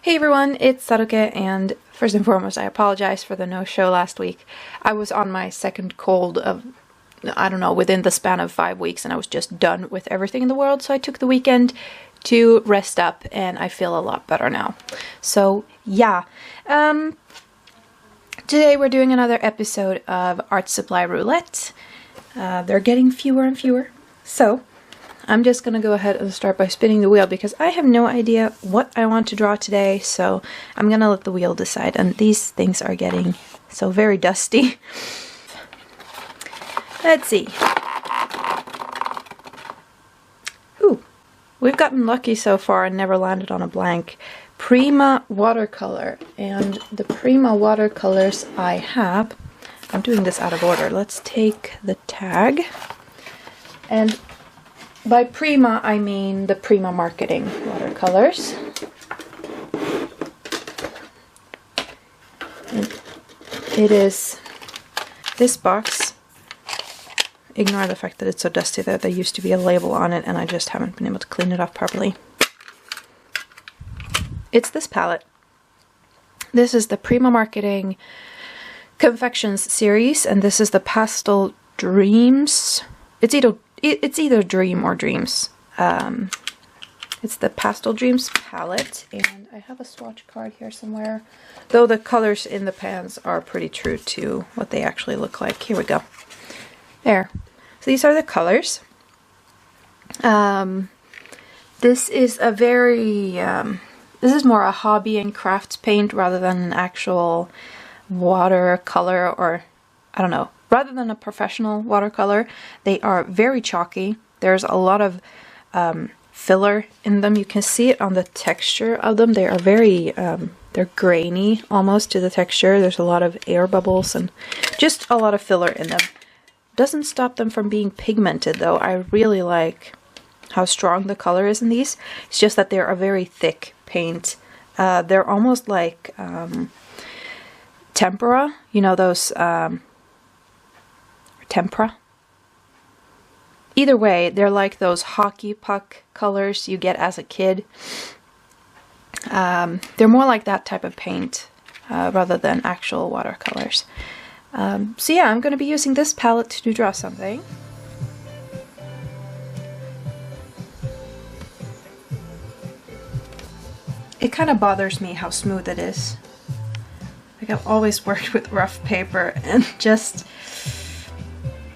Hey everyone, it's Sakura, and first and foremost I apologize for the no-show last week. I was on my second cold of, I don't know, within the span of 5 weeks, and I was just done with everything in the world, so I took the weekend to rest up and I feel a lot better now. So yeah, today we're doing another episode of Art Supply Roulette. They're getting fewer and fewer, so I'm just gonna go ahead and start by spinning the wheel because I have no idea what I want to draw today, so I'm gonna let the wheel decide. And these things are getting so very dusty. Let's see. Ooh, we've gotten lucky so far and never landed on a blank. Prima watercolor, and the Prima watercolors I have, I'm doing this out of order. Let's take the tag, and by Prima, I mean the Prima marketing watercolors. And it is this box. Ignore the fact that it's so dusty that there used to be a label on it and I just haven't been able to clean it off properly. It's this palette. This is the Prima marketing Confections series, and this is the Pastel Dreams. It's either Dream or Dreams. It's the Pastel Dreams palette, and I have a swatch card here somewhere, though the colors in the pans are pretty true to what they actually look like. Here we go. There. So these are the colors. This is a very, this is more a hobby and crafts paint rather than an actual watercolor, or I don't know. Rather than a professional watercolor. They are very chalky. There's a lot of filler in them. You can see it on the texture of them. They are very, they're grainy almost to the texture. There's a lot of air bubbles and just a lot of filler in them. Doesn't stop them from being pigmented though. I really like how strong the color is in these. It's just that they're a very thick paint. They're almost like tempera. You know those tempera. Either way, they're like those hockey puck colors you get as a kid. They're more like that type of paint rather than actual watercolors. So yeah, I'm going to be using this palette to draw something. It kind of bothers me how smooth it is. Like, I've always worked with rough paper, and just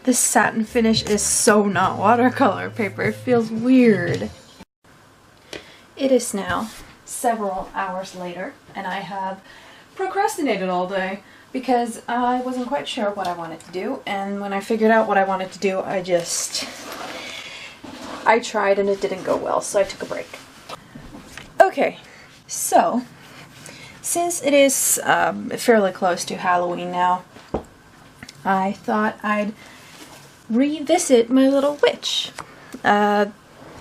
this satin finish is so not watercolor paper. It feels weird. It is now several hours later, and I have procrastinated all day because I wasn't quite sure what I wanted to do, and when I figured out what I wanted to do, I tried and it didn't go well, so I took a break. Okay, so since it is fairly close to Halloween now, I thought I'd revisit my little witch. I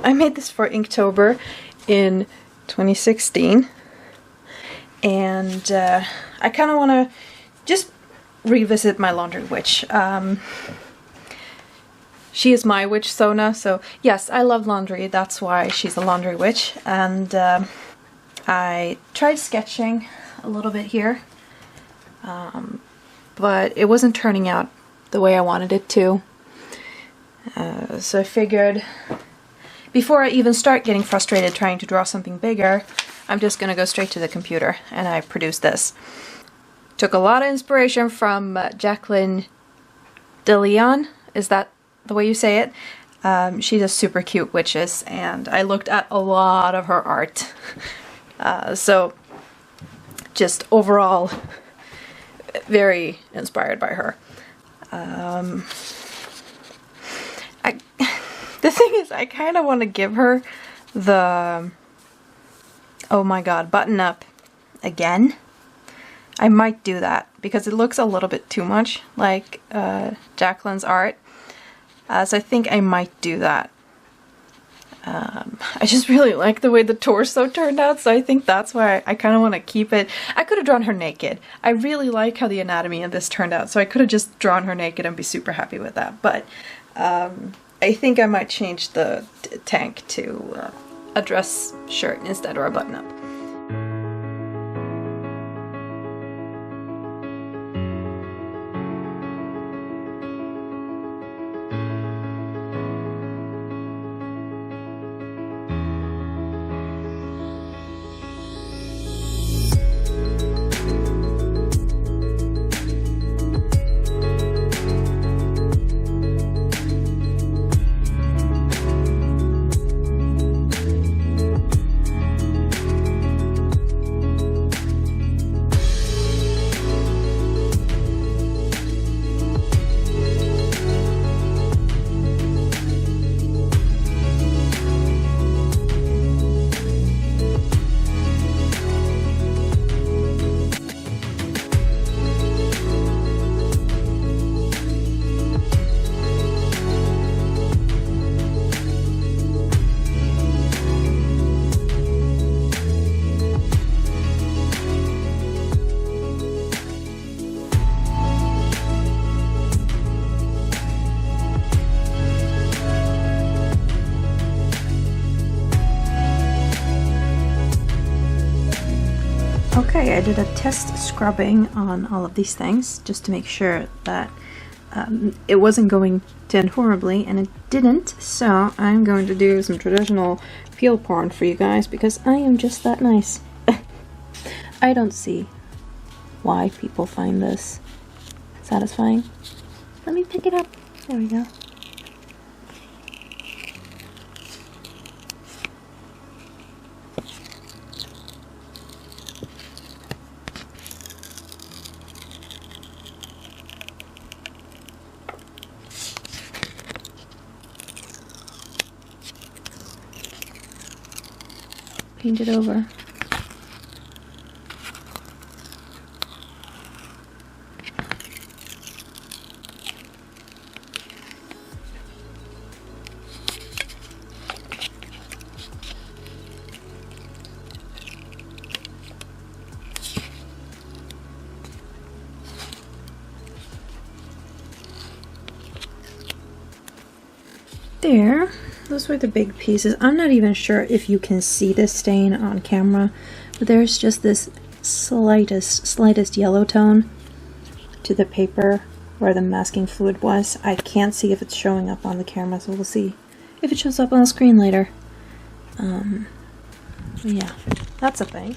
made this for Inktober in 2016, and I kind of want to just revisit my laundry witch. She is my witch, Sona, so yes, I love laundry, that's why she's a laundry witch. And I tried sketching a little bit here, but it wasn't turning out the way I wanted it to. So I figured before I even start getting frustrated trying to draw something bigger, I'm just gonna go straight to the computer, and I produced this. Took a lot of inspiration from Jacqueline DeLeon, is that the way you say it? She does super cute witches, and I looked at a lot of her art. So just overall very inspired by her. The thing is, I kind of want to give her the, oh my god, button up again. I might do that because it looks a little bit too much like Jacqueline's art. So I think I might do that. I just really like the way the torso turned out, so I think that's why I kind of want to keep it. I could have drawn her naked. I really like how the anatomy of this turned out, so I could have just drawn her naked and be super happy with that. But I think I might change the tank to a dress shirt instead, or a button-up. Okay, I did a test scrubbing on all of these things just to make sure that it wasn't going to end horribly, and it didn't, so I'm going to do some traditional peel porn for you guys because I am just that nice. I don't see why people find this satisfying. Let me pick it up. There we go. Paint it over. There, those were the big pieces. I'm not even sure if you can see this stain on camera, but there's just this slightest yellow tone to the paper where the masking fluid was. I can't see if it's showing up on the camera, so we'll see if it shows up on the screen later. Yeah, that's a thing.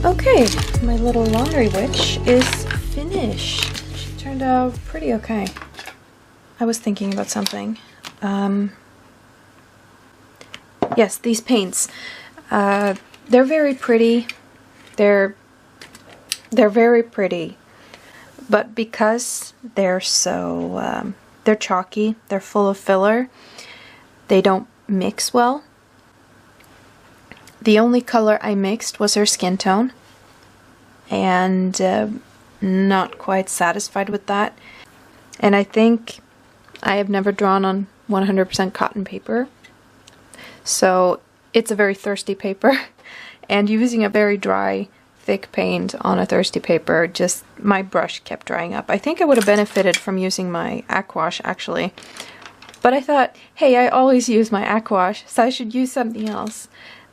Okay, my little laundry witch is finished. She turned out pretty okay. I was thinking about something. Yes, these paints. They're very pretty. They're very pretty. but because they're so, they're chalky, they're full of filler, they don't mix well. The only color I mixed was her skin tone, and not quite satisfied with that. And I think I have never drawn on 100% cotton paper, so it's a very thirsty paper, and using a very dry, thick paint on a thirsty paper, just my brush kept drying up. I think I would have benefited from using my aquash actually, but I thought, hey, I always use my aquash, so I should use something else.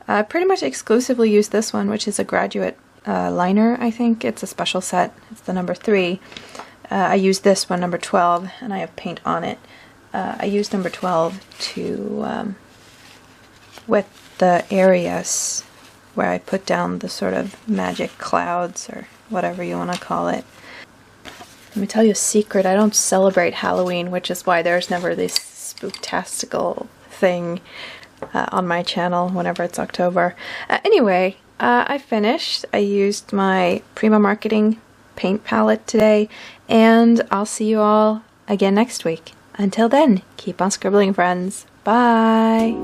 I pretty much exclusively use this one, which is a graduate liner, I think. It's a special set. It's the number 3. I use this one, number 12, and I have paint on it. I use number 12 to wet the areas where I put down the sort of magic clouds, or whatever you want to call it. Let me tell you a secret. I don't celebrate Halloween, which is why there's never this spooktastical thing on my channel whenever it's October. Anyway, I finished. I used my Prima marketing paint palette today, and I'll see you all again next week. Until then, keep on scribbling, friends. Bye!